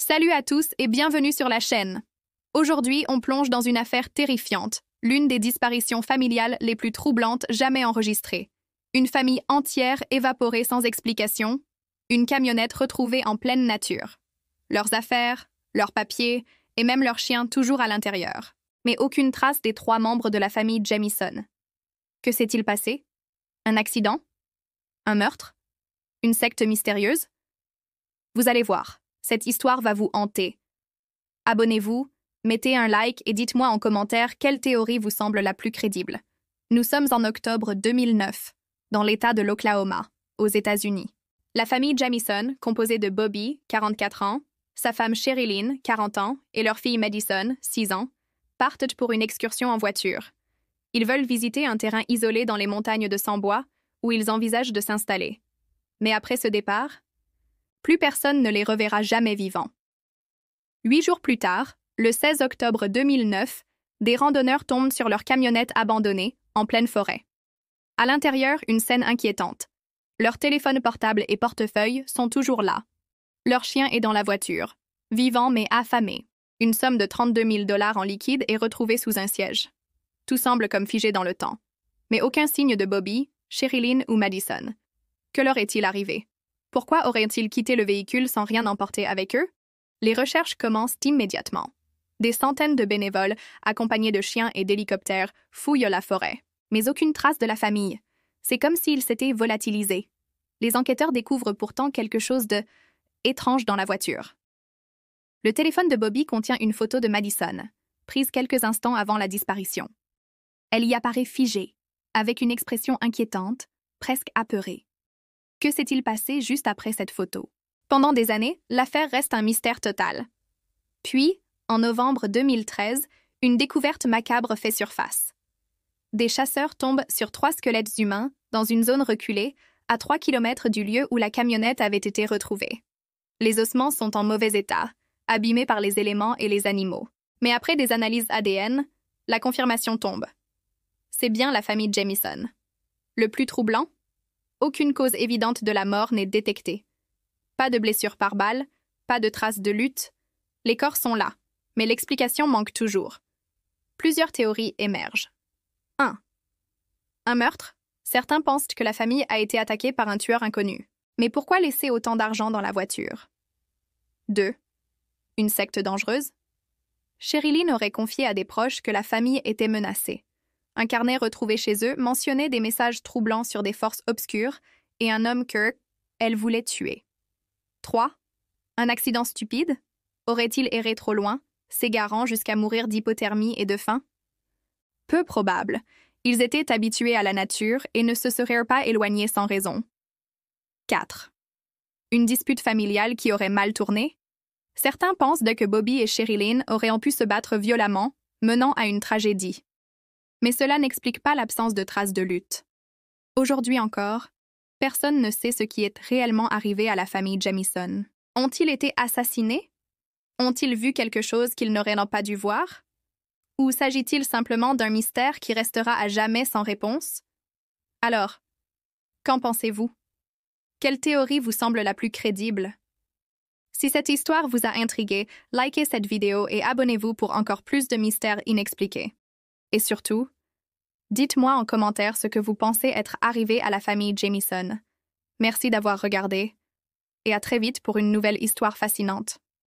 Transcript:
Salut à tous et bienvenue sur la chaîne. Aujourd'hui, on plonge dans une affaire terrifiante, l'une des disparitions familiales les plus troublantes jamais enregistrées. Une famille entière évaporée sans explication, une camionnette retrouvée en pleine nature. Leurs affaires, leurs papiers et même leurs chiens toujours à l'intérieur. Mais aucune trace des 3 membres de la famille Jamison. Que s'est-il passé? Un accident? Un meurtre? Une secte mystérieuse? Vous allez voir. Cette histoire va vous hanter. Abonnez-vous, mettez un like et dites-moi en commentaire quelle théorie vous semble la plus crédible. Nous sommes en octobre 2009, dans l'État de l'Oklahoma, aux États-Unis. La famille Jamison, composée de Bobby, 44 ans, sa femme Sherilyn, 40 ans, et leur fille Madison, 6 ans, partent pour une excursion en voiture. Ils veulent visiter un terrain isolé dans les montagnes de Samboi, où ils envisagent de s'installer. Mais après ce départ, plus personne ne les reverra jamais vivants. 8 jours plus tard, le 16 octobre 2009, des randonneurs tombent sur leur camionnette abandonnée, en pleine forêt. À l'intérieur, une scène inquiétante. Leurs téléphones portables et portefeuilles sont toujours là. Leur chien est dans la voiture, vivant mais affamé. Une somme de 32 000 $ en liquide est retrouvée sous un siège. Tout semble comme figé dans le temps. Mais aucun signe de Bobby, Sherilyn ou Madison. Que leur est-il arrivé? Pourquoi auraient-ils quitté le véhicule sans rien emporter avec eux? Les recherches commencent immédiatement. Des centaines de bénévoles, accompagnés de chiens et d'hélicoptères, fouillent la forêt. Mais aucune trace de la famille. C'est comme s'ils s'étaient volatilisés. Les enquêteurs découvrent pourtant quelque chose de étrange dans la voiture. Le téléphone de Bobby contient une photo de Madison, prise quelques instants avant la disparition. Elle y apparaît figée, avec une expression inquiétante, presque apeurée. Que s'est-il passé juste après cette photo? Pendant des années, l'affaire reste un mystère total. Puis, en novembre 2013, une découverte macabre fait surface. Des chasseurs tombent sur 3 squelettes humains dans une zone reculée, à 3 km du lieu où la camionnette avait été retrouvée. Les ossements sont en mauvais état, abîmés par les éléments et les animaux. Mais après des analyses ADN, la confirmation tombe. C'est bien la famille Jamison. Le plus troublant? Aucune cause évidente de la mort n'est détectée. Pas de blessures par balle, pas de traces de lutte. Les corps sont là, mais l'explication manque toujours. Plusieurs théories émergent. 1. Un meurtre? Certains pensent que la famille a été attaquée par un tueur inconnu. Mais pourquoi laisser autant d'argent dans la voiture? 2. Une secte dangereuse? Sherilyn aurait confié à des proches que la famille était menacée. Un carnet retrouvé chez eux mentionnait des messages troublants sur des forces obscures et un homme que elle voulait tuer. 3. Un accident stupide? Aurait-il erré trop loin, s'égarant jusqu'à mourir d'hypothermie et de faim? Peu probable. Ils étaient habitués à la nature et ne se seraient pas éloignés sans raison. 4. Une dispute familiale qui aurait mal tourné? Certains pensent que Bobby et Sherilyn auraient pu se battre violemment, menant à une tragédie. Mais cela n'explique pas l'absence de traces de lutte. Aujourd'hui encore, personne ne sait ce qui est réellement arrivé à la famille Jamison. Ont-ils été assassinés? Ont-ils vu quelque chose qu'ils n'auraient pas dû voir? Ou s'agit-il simplement d'un mystère qui restera à jamais sans réponse? Alors, qu'en pensez-vous? Quelle théorie vous semble la plus crédible? Si cette histoire vous a intrigué, likez cette vidéo et abonnez-vous pour encore plus de mystères inexpliqués. Et surtout, dites-moi en commentaire ce que vous pensez être arrivé à la famille Jamison. Merci d'avoir regardé, et à très vite pour une nouvelle histoire fascinante.